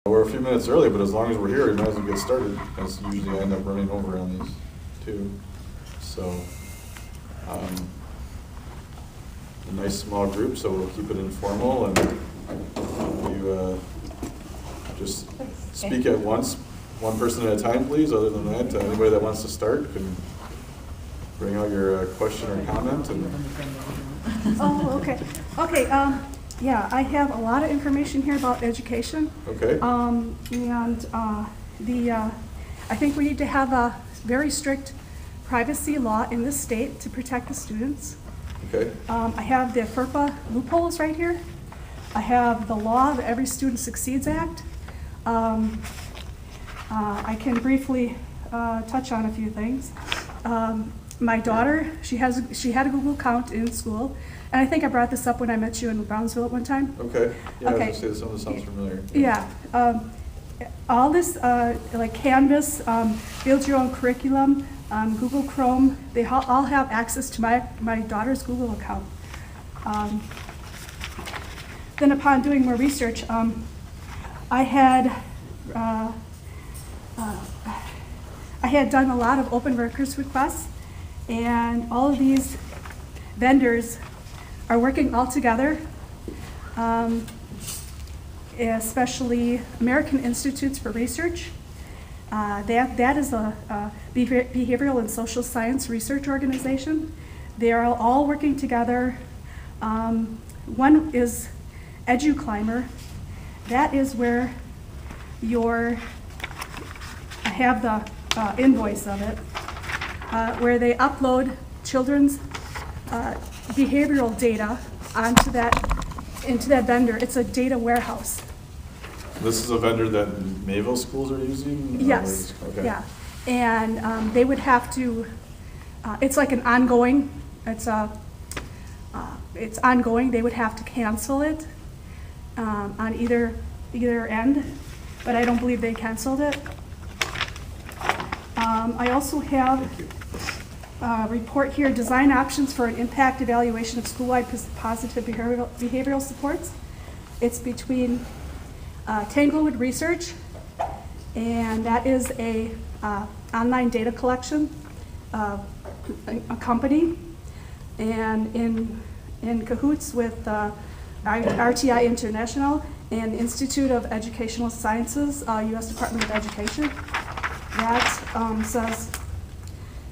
We're a few minutes early, but as long as we're here, we might as well get started, because usually I end up running over on these too. So, a nice small group, so we'll keep it informal, and you just speak at once, one person at a time, please. Other than that, anybody that wants to start can bring out your question or comment. Oh, okay. Okay, yeah, I have a lot of information here about education. Okay. I think we need to have a very strict privacy law in this state to protect the students. Okay. I have the FERPA loopholes right here. I have the law, the Every Student Succeeds Act. I can briefly touch on a few things. My daughter, she had a Google account in school, and I think I brought this up when I met you in Brownsville at one time. Okay. Yeah, Okay. I was going to say some of this sounds familiar. Yeah. All this, like Canvas, build your own curriculum, Google Chrome, they all have access to my daughter's Google account. Then upon doing more research, I had done a lot of open records requests, and all of these vendors are working all together, especially American Institutes for Research. That is a behavioral and social science research organization. They are all working together. One is EduClimber. That is where I have the invoice of it, where they upload children's behavioral data into that vendor. It's a data warehouse. This is a vendor that Mayville schools are using? Yes. Okay. Yeah. And they would have to, it's like an ongoing, it's ongoing. They would have to cancel it on either end, but I don't believe they canceled it. I also have a report here, design options for an impact evaluation of school-wide positive behavioral supports. It's between Tanglewood Research, and that is a online data collection, a company, and in cahoots with RTI International and Institute of Educational Sciences, U.S. Department of Education. That says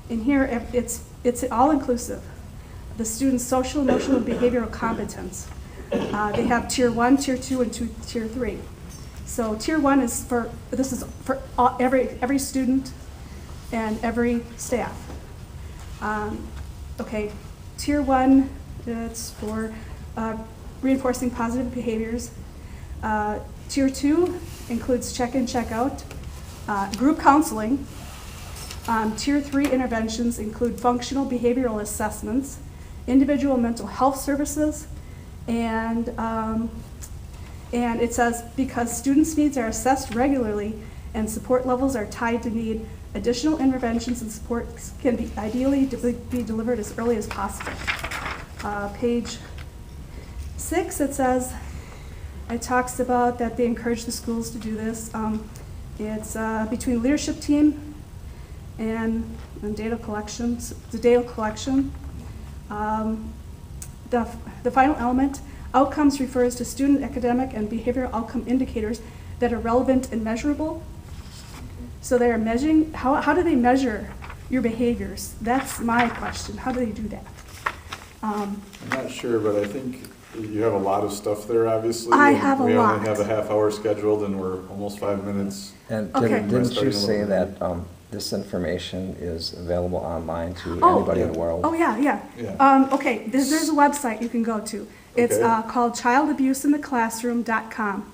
in here, it's all inclusive. The student's social, emotional, and behavioral competence. They have Tier 1, Tier 2, and Tier 3. So Tier 1 is for every student and every staff. Okay, Tier 1, it's for reinforcing positive behaviors. Tier 2 includes check-in, check-out, group counseling. Tier 3 interventions include functional behavioral assessments, individual mental health services, and it says because students' needs are assessed regularly and support levels are tied to need, additional interventions and supports can be ideally be delivered as early as possible. Page 6, it says, it talks about that they encourage the schools to do this. It's between leadership team and data collections. The data collection. The final element, outcomes, refers to student academic and behavioral outcome indicators that are relevant and measurable. So they are measuring, how do they measure your behaviors? That's my question. How do they do that? I'm not sure, but I think you have a lot of stuff there, obviously. I have a lot. We only have a half hour scheduled, and we're almost 5 minutes. And Okay. didn't you say that this information is available online to anybody in the world? Oh, yeah. Yeah. Okay, there's a website you can go to. It's Okay. called childabuseintheclassroom.com.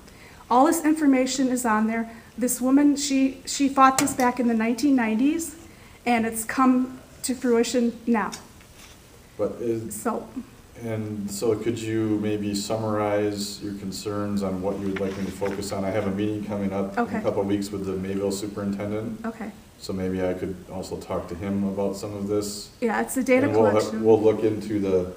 All this information is on there. This woman, she fought this back in the 1990s, and it's come to fruition now. But so could you maybe summarize your concerns on what you would like me to focus on? I have a meeting coming up in Okay. a couple of weeks with the Mayville superintendent. Okay. So maybe I could also talk to him about some of this. Yeah, it's the data And collection. we'll look into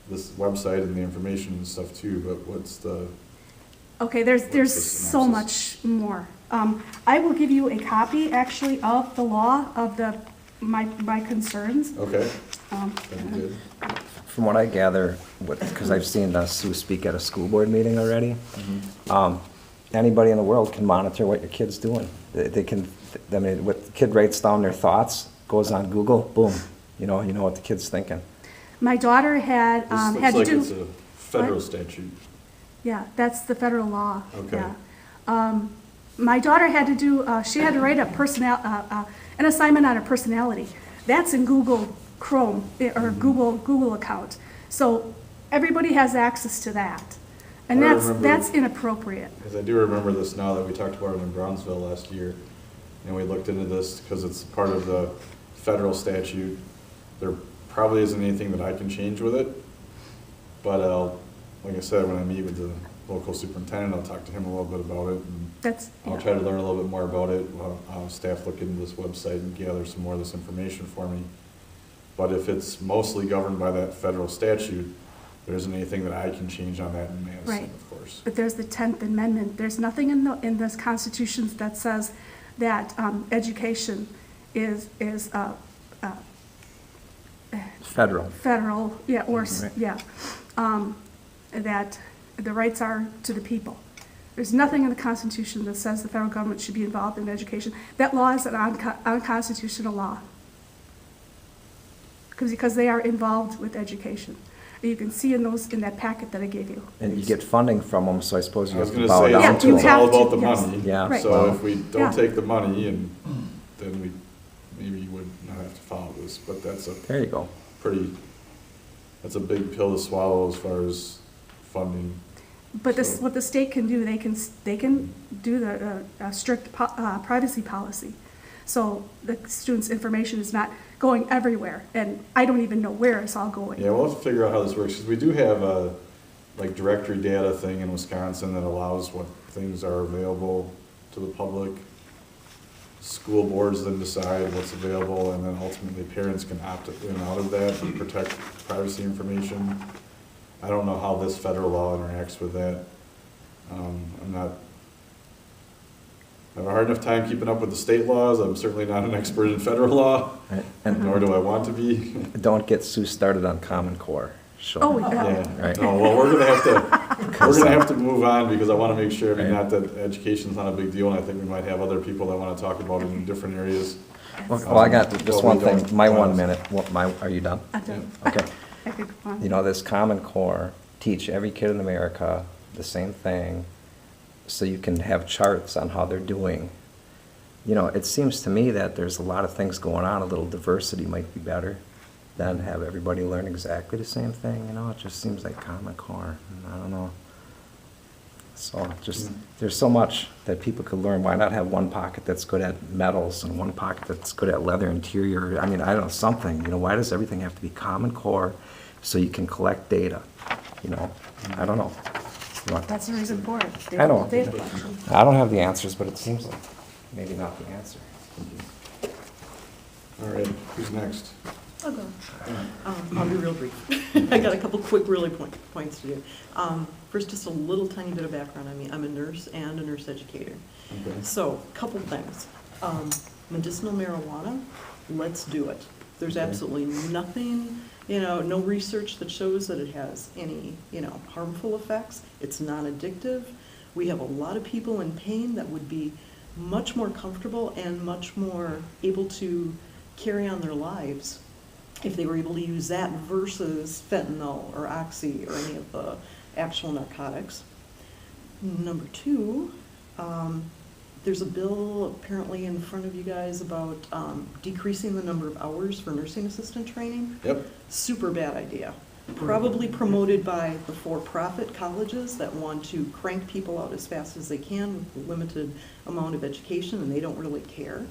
this website and the information and stuff too, but what's the Okay, there's the so synopsis? much more. I will give you a copy, actually, of the law of my concerns. Okay, Um, that'd be good. From what I gather, because I've seen Sue speak at a school board meeting already, anybody in the world can monitor what your kid's doing. They can, I mean, what the kid writes down their thoughts, goes on Google, boom, you know what the kid's thinking. My daughter had, This had to looks do. like it's a federal What? statute. Yeah, that's the federal law. Okay. Yeah. My daughter had to do, she had to write an assignment on her personality. That's in Google Chrome, or Google account. So everybody has access to that. And I that's, remember- that's inappropriate. Because I do remember this now that we talked about it in Brownsville last year, and we looked into this because it's part of the federal statute. There probably isn't anything that I can change with it, but like I said, when I meet with the local superintendent, I'll talk to him a little bit about it, and That's, I'll yeah. try to learn a little bit more about it. I'll have staff look into this website and gather some more of this information for me. But if it's mostly governed by that federal statute, there isn't anything that I can change on that in Madison, Right. of course. But there's the 10th Amendment. There's nothing in this Constitution that says that education is Federal. federal, yeah, or, Right. yeah, that the rights are to the people. There's nothing in the Constitution that says the federal government should be involved in education. That law is an unconstitutional law. Because they are involved with education. You can see in that packet that I gave you. And you get funding from them, so I suppose I you was have to gonna bow say, down Yeah, it's to you them. have all to, about the yes. money. Yeah. Right. So if we Yeah. don't take the money, and then we maybe would not have to follow this, but that's a There you go. that's a big pill to swallow as far as funding. But this, So- what the state can do, they can do the strict privacy policy. So the student's information is not going everywhere, and I don't even know where it's all going. Yeah, we'll have to figure out how this works, because we do have a, like, directory data thing in Wisconsin that allows what things are available to the public. School boards then decide what's available, and then ultimately parents can opt in and out of that and protect privacy information. I don't know how this federal law interacts with that. I have a hard enough time keeping up with the state laws. I'm certainly not an expert in federal law, Right. And nor do I want to be. don't get Sue started on Common Core. She'll- Oh, yeah. Yeah, Right. no, well, we're gonna have to move on, because I wanna make sure, I mean, not that education's not a big deal, and I think we might have other people that wanna talk about it in different areas. Well, I got just Well, one we thing, don't- my 1 minute, are you done? I'm done. Okay. I could go on. You know, this Common Core, teach every kid in America the same thing, so you can have charts on how they're doing. You know, it seems to me that there's a lot of things going on, a little diversity might be better than have everybody learn exactly the same thing, you know? It just seems like Common Core, and I don't know. So just, there's so much that people could learn. Why not have one pocket that's good at metals and one pocket that's good at leather interior? I mean, I don't know, something, you know, why does everything have to be Common Core so you can collect data, you know? I don't know. You want- That's the reason for it. I know. Data collection. I don't have the answers, but it seems like maybe not the answer. All right, who's next? I'll go. I'll be real brief. I got a couple quick really points to do. First, just a little tiny bit of background on me. I'm a nurse and a nurse educator. Okay. So, couple things. Medicinal marijuana, let's do it. There's Okay. absolutely nothing, no research that shows that it has any, harmful effects. It's non-addictive. We have a lot of people in pain that would be much more comfortable and much more able to carry on their lives if they were able to use that versus fentanyl or oxy or any of the actual narcotics. Number two, there's a bill apparently in front of you guys about decreasing the number of hours for nursing assistant training. Yep. Super bad idea. Probably promoted by the for-profit colleges that want to crank people out as fast as they can with a limited amount of education, and they don't really care.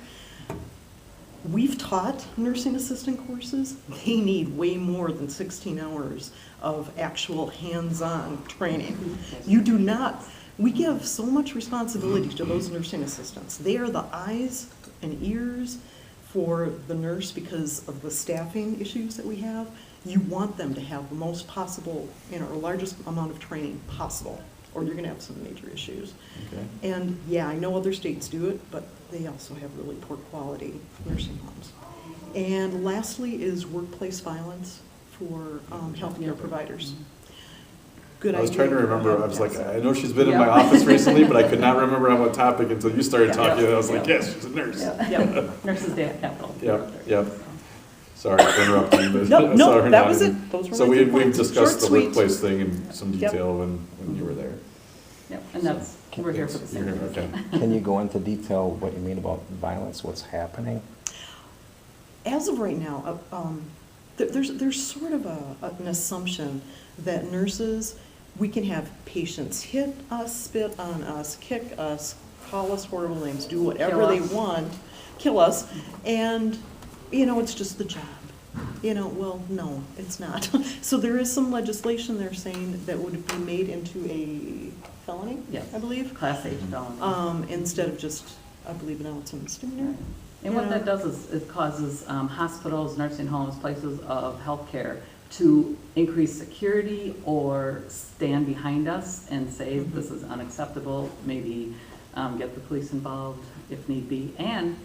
We've taught nursing assistant courses. They need way more than 16 hours of actual hands-on training. You do not, we give so much responsibility to those nursing assistants. They are the eyes and ears for the nurse because of the staffing issues that we have. You want them to have the most possible, or largest amount of training possible. or you're gonna have some major issues. Okay. And yeah, I know other states do it, but they also have really poor quality nursing homes. And lastly is workplace violence for healthcare providers. Good I was idea. trying to remember, I was like, I know she's been in my Yeah. office recently, but I could not remember on what topic until you started talking, and I was like, Yeah. yes, she's a nurse. Yep. Nurses Day at Capitol. Yep. Sorry for interrupting, but No, I saw her that was nodding. it. Those were So my we 2 we points. discussed Short, the sweet. workplace thing in some Yep. detail when you were there. Yep, and that's, we're here for the same You're here, reason. okay. Can you go into detail what you mean about violence, what's happening? As of right now, there's sort of an assumption that nurses, we can have patients hit us, spit on us, kick us, call us horrible names, do whatever Kill they us. want, kill us, and, it's just the job. Well, no, it's not. So there is some legislation they're saying that would be made into a felony, Yes. I believe, Class H felony. instead of just, I believe now it's a misdemeanor. And what that does is it causes hospitals, nursing homes, places of healthcare to increase security or stand behind us and say, this is unacceptable, maybe get the police involved if need be, and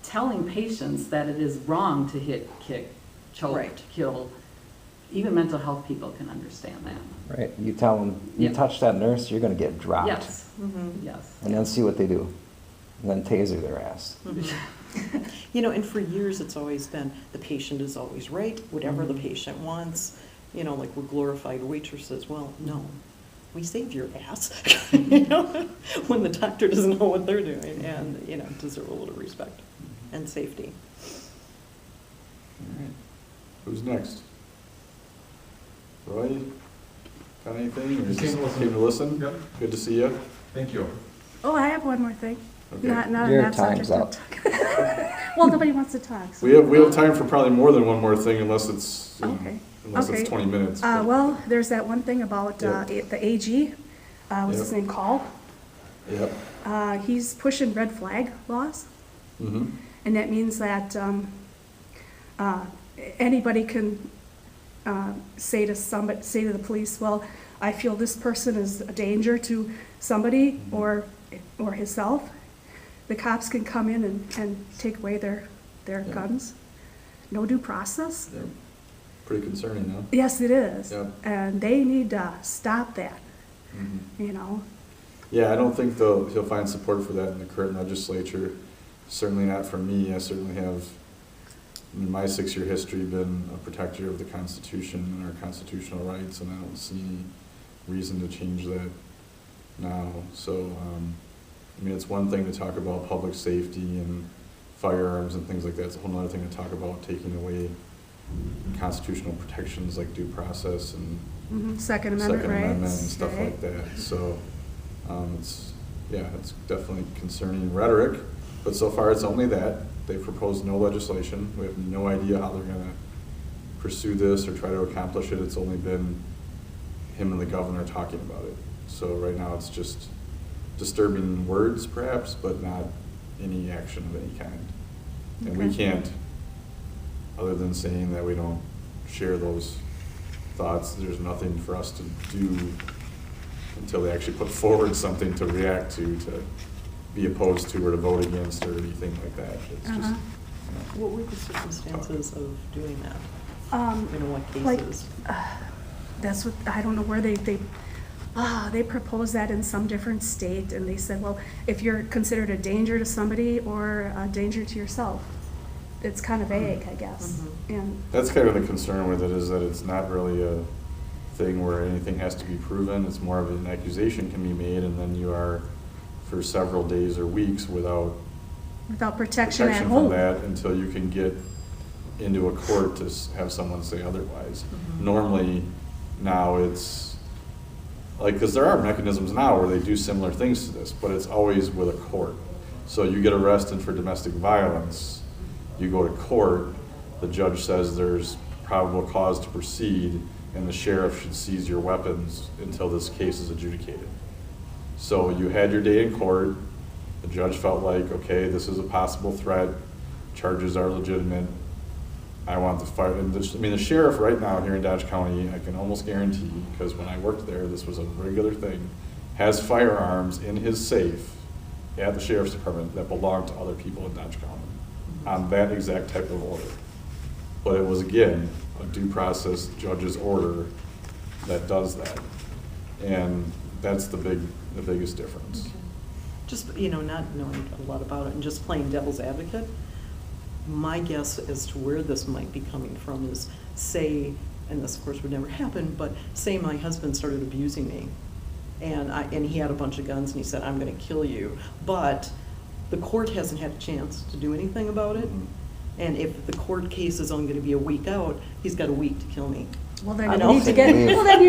telling patients that it is wrong to hit, kick, choke, Right. kill. Even mental health people can understand that. Right, you tell them, you Yeah. touch that nurse, you're gonna get dropped. Yes, Mhm. yes. And then see what they do. And then taser their ass. And for years, it's always been, the patient is always right, whatever the patient wants, like we're glorified waitresses. Well, no, we save your ass, when the doctor doesn't know what they're doing and, deserve a little respect and safety. All right. Who's next? Roy, got anything? Or is this Came to listen. came to listen? Yep. Good to see you. Thank you. Oh, I have one more thing. Okay. Not on Your that subject. time's Well, nobody wants to talk. so- We have time for probably more than one more thing unless it's, Okay. unless Okay. it's 20 minutes. but- Well, there's that one thing about Yeah. the AG, what's his Yep. name, Call? Yep. He's pushing red flag laws, Mm-hmm. and that means that anybody can say to the police, well, I feel this person is a danger to somebody or himself. The cops can come in and take away their Yeah. guns. No due process. Yep. Pretty concerning, huh? Yes, it is. Yep. And they need to stop that, Mm-hmm. Yeah, I don't think he'll find support for that in the current legislature. Certainly not from me. I certainly have, in my 6-year history, been a protector of the Constitution and our constitutional rights, and I don't see any reason to change that now. So, it's one thing to talk about public safety and firearms and things like that. It's a whole other thing to talk about taking away constitutional protections like due process and Second Amendment Second rights. Amendment and stuff right? like that. So, it's definitely concerning rhetoric, but so far it's only that. They've proposed no legislation. We have no idea how they're gonna pursue this or try to accomplish it. It's only been him and the governor talking about it. So right now it's just disturbing words perhaps, but not any action of any kind. And we Okay. can't, other than saying that we don't share those thoughts, there's nothing for us to do until they actually put forward something to react to be opposed to or to vote against or anything like that. It's just, Uh-huh. What were the circumstances of doing that? What Like, cases? that's what, I don't know where they proposed that in some different state, and they said, well, if you're considered a danger to somebody or a danger to yourself, it's kind of vague, I guess. And, That's kind of the concern with it, is that it's not really a thing where anything has to be proven. It's more of an accusation can be made, and then you are for several days or weeks without without protection at protection home. from that until you can get into a court to have someone say otherwise. Normally, now it's, like, because there are mechanisms now where they do similar things to this, but it's always with a court. So you get arrested for domestic violence, you go to court, the judge says there's probable cause to proceed, and the sheriff should seize your weapons until this case is adjudicated. So you had your day in court, the judge felt like, okay, this is a possible threat, charges are legitimate, I want the fire, and the sheriff right now here in Dodge County, I can almost guarantee, because when I worked there, this was a regular thing, has firearms in his safe at the sheriff's department that belong to other people in Dodge County on that exact type of order. But it was, again, a due process judge's order that does that. And that's the biggest difference. Just, not knowing a lot about it and just playing devil's advocate, my guess as to where this might be coming from is, say, and this of course would never happen, but say my husband started abusing me and he had a bunch of guns and he said, I'm gonna kill you, but the court hasn't had a chance to do anything about it. Mhm. And if the court case is only gonna be a week out, he's got a week to kill me. Well, then I you know. need to get, well, then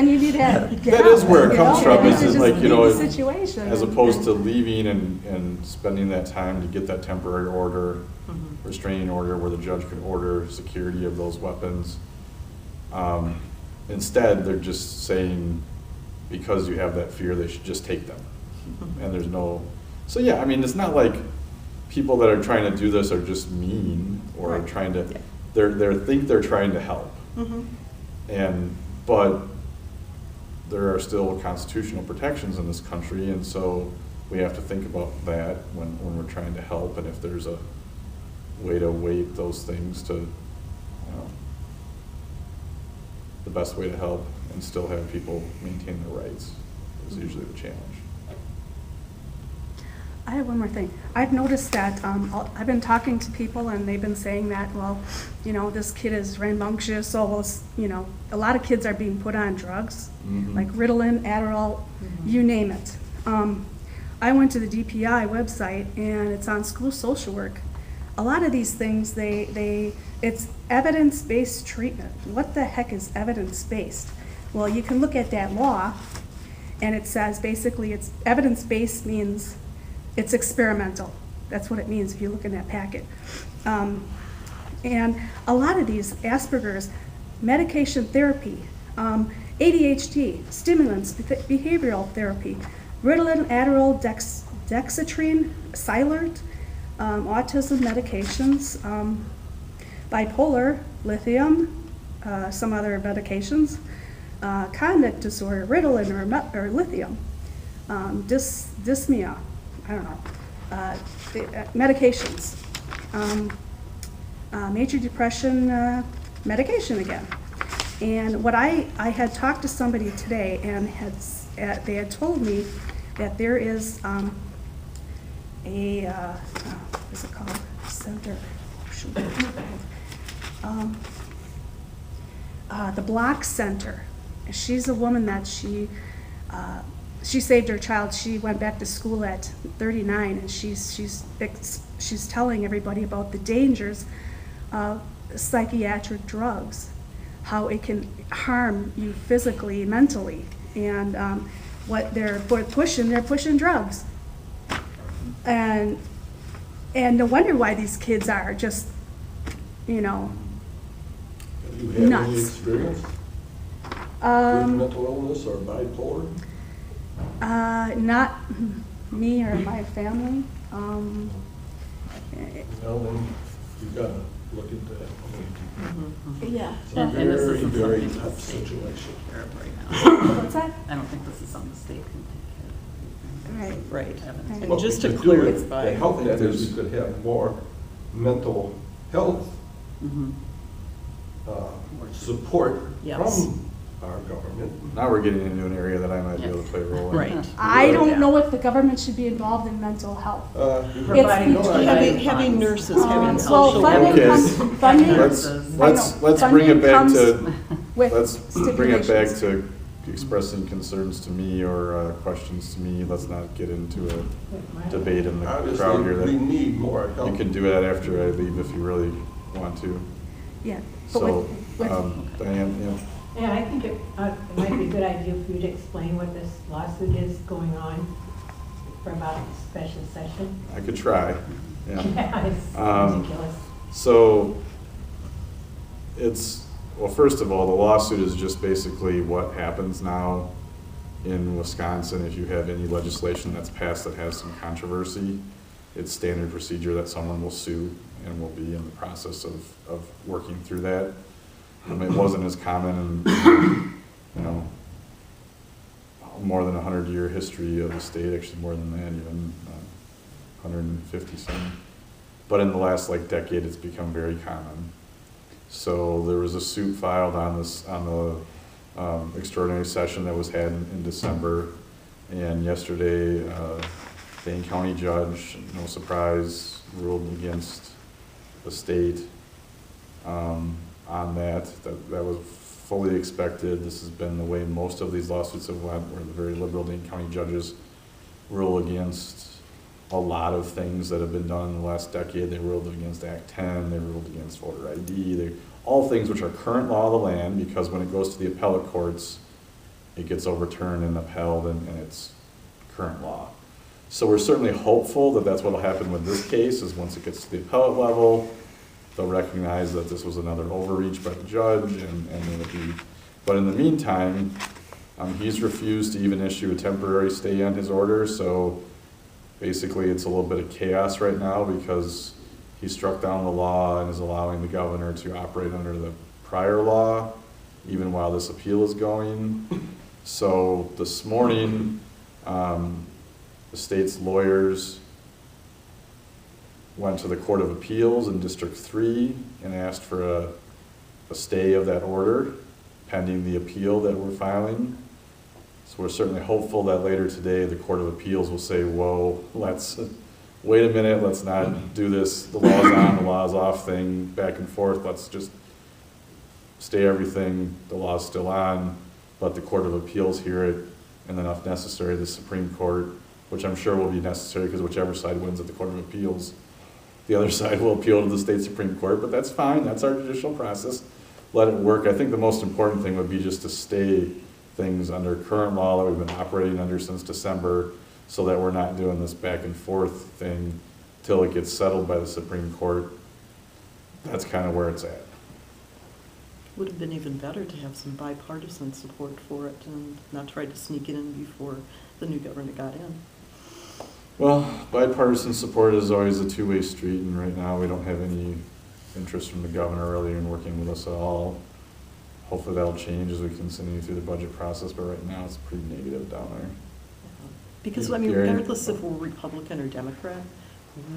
you need to have. That is where it comes from, It's is just like, leave the situation. as opposed to leaving and spending that time to get that temporary order, Mhm. restraining order where the judge can order security of those weapons. Instead, they're just saying, because you have that fear, they should just take them. Mhm. And there's no, so yeah, I mean, it's not like people that are trying to do this are just mean or Right. trying to, Yeah. they're trying to help. Mhm. But there are still constitutional protections in this country, and so we have to think about that when we're trying to help, and if there's a way to weight those things to, the best way to help and still have people maintain their rights is usually the challenge. I have one more thing. I've noticed that, I've been talking to people and they've been saying that, well, this kid is rambunctious, a lot of kids are being put on drugs, Mhm. like Ritalin, Adderall, you name it. I went to the DPI website and it's on school social work. A lot of these things, it's evidence-based treatment. What the heck is evidence-based? Well, you can look at that law and it says basically it's evidence-based means it's experimental. That's what it means if you look in that packet. And a lot of these, Asperger's, medication therapy, ADHD, stimulants, behavioral therapy, Ritalin, Adderall, Dexatrine, Cylert, autism medications, bipolar, lithium, some other medications, conduct disorder, Ritalin or lithium, dyspnea, I don't know, medications, major depression medication again. And what I had talked to somebody today and they had told me that there is what's it called? Center. The Block Center. She's a woman that she saved her child. She went back to school at 39, and she's telling everybody about the dangers of psychiatric drugs, how it can harm you physically, mentally, and what they're pushing drugs, and no wonder why these kids are just, Have you had any nuts. experience with mental illness or bipolar? Not me or my family. Well, then you've got to look into that. Yeah. It's a And this very, isn't very something the tough state can situation. take care of right now. What's that? I don't think this is something the state can take care of. Right. Right. Evidence. And What just we to could do with clarify, The health that is, we could have more mental health Mhm. support Yes. from our government. Now we're getting into an area that I might be able to play a role in. right. I don't know if the government should be involved in mental health. Providing It's providing Having funds. nurses, having Well, social funding Okay. workers. comes, funding Let's I bring it know. back to, with let's bring it back stipulations. to expressing concerns to me or questions to me. Let's not get into a debate in the crowd Obviously, here. we need more help. You can do that after I leave if you really want to. Yeah. But So, with- Diane, yeah. Yeah, I think it might be a good idea for you to explain what this lawsuit is going on for about a special session. I could try, yeah. Yeah, it's Um, ridiculous. So, well, first of all, the lawsuit is just basically what happens now in Wisconsin if you have any legislation that's passed that has some controversy. It's standard procedure that someone will sue, and we'll be in the process of working through that. It wasn't as common in, you know, more than 100-year history of the state, actually more than that, even 150 some. But in the last like decade, it's become very common. So there was a suit filed on the extraordinary session that was had in December, and yesterday, Dane County judge, no surprise, ruled against the state on that. That was fully expected. This has been the way most of these lawsuits have went, where the very liberal Dane County judges rule against a lot of things that have been done in the last decade. They ruled against Act 10, they ruled against voter ID, all things which are current law of the land, because when it goes to the appellate courts, it gets overturned and upheld, and it's current law. So we're certainly hopeful that that's what will happen with this case, is once it gets to the appellate level, they'll recognize that this was another overreach by the judge, and it'll be, but in the meantime, he's refused to even issue a temporary stay on his order, so basically it's a little bit of chaos right now because he struck down the law and is allowing the governor to operate under the prior law, even while this appeal is going. So this morning, the state's lawyers went to the Court of Appeals in District 3 and asked for a stay of that order pending the appeal that we're filing. So we're certainly hopeful that later today the Court of Appeals will say, whoa, let's wait a minute, let's not do this, the law's on, the law's off thing, back and forth, let's just stay everything, the law's still on, let the Court of Appeals hear it, and then if necessary, the Supreme Court, which I'm sure will be necessary because whichever side wins at the Court of Appeals, the other side will appeal to the state Supreme Court, but that's fine, that's our judicial process. Let it work. I think the most important thing would be just to stay things under current law that we've been operating under since December, so that we're not doing this back and forth thing till it gets settled by the Supreme Court. That's kind of where it's at. Would have been even better to have some bipartisan support for it and not try to sneak it in before the new government got in. Well, bipartisan support is always a two-way street, and right now we don't have any interest from the governor really in working with us at all. Hopefully that'll change as we continue through the budget process, but right now it's pretty negative down there. Because, I mean, Gary? regardless if we're Republican or Democrat,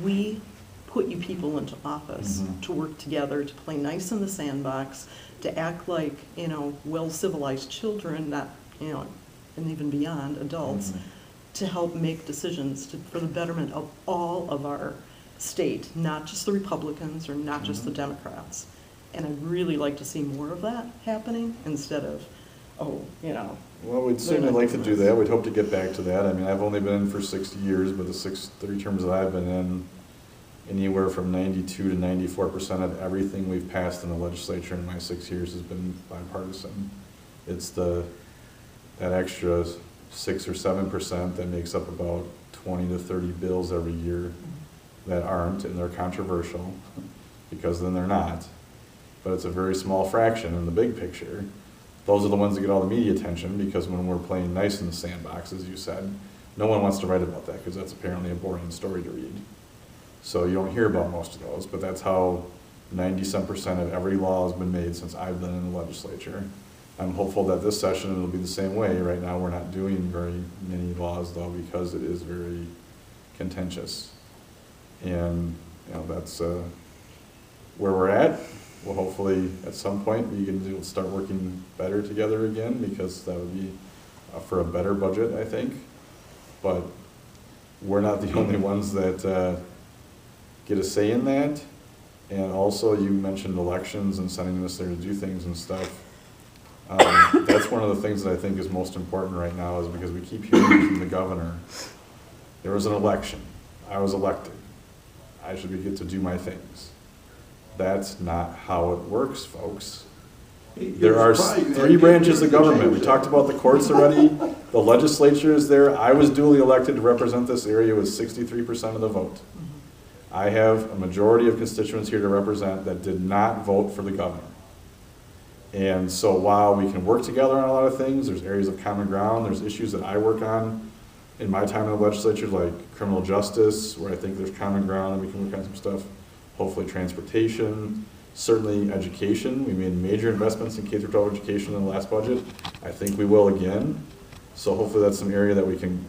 we put you people into office Mhm. to work together, to play nice in the sandbox, to act like, you know, well-civilized children, not, you know, and even beyond, adults, Mhm. to help make decisions for the betterment of all of our state, not just the Republicans or not just the Democrats. And I'd really like to see more of that happening instead of, oh, you know. Well, we'd certainly like to do that. We'd hope to get back to that. I mean, I've only been in for 60 years, but the 3 terms that I've been in, anywhere from 92 to 94% of everything we've passed in the legislature in my 6 years has been bipartisan. It's that extra 6 or 7% that makes up about 20 to 30 bills every year that aren't, and they're controversial, because then they're not. But it's a very small fraction in the big picture. Those are the ones that get all the media attention, because when we're playing nice in the sandbox, as you said, no one wants to write about that because that's apparently a boring story to read. So you don't hear about most of those, but that's how 90-some% of every law has been made since I've been in the legislature. I'm hopeful that this session it'll be the same way. Right now we're not doing very many laws though, because it is very contentious. And you know, that's where we're at. Well, hopefully at some point we can start working better together again, because that would be for a better budget, I think. But we're not the only ones that get a say in that. And also you mentioned elections and sending us there to do things and stuff. That's one of the things that I think is most important right now, is because we keep hearing from the governor, there was an election, I was elected, I should get to do my things. That's not how it works, folks. There are 3 branches of government. We talked about the courts already. The legislature is there. I was duly elected to represent this area with 63% of the vote. I have a majority of constituents here to represent that did not vote for the governor. And so while we can work together on a lot of things, there's areas of common ground, there's issues that I work on in my time in the legislature, like criminal justice, where I think there's common ground and we can work on some stuff. hopefully transportation, certainly education. We made major investments in K-12 education in the last budget. I think we will again. So hopefully that's some area that we can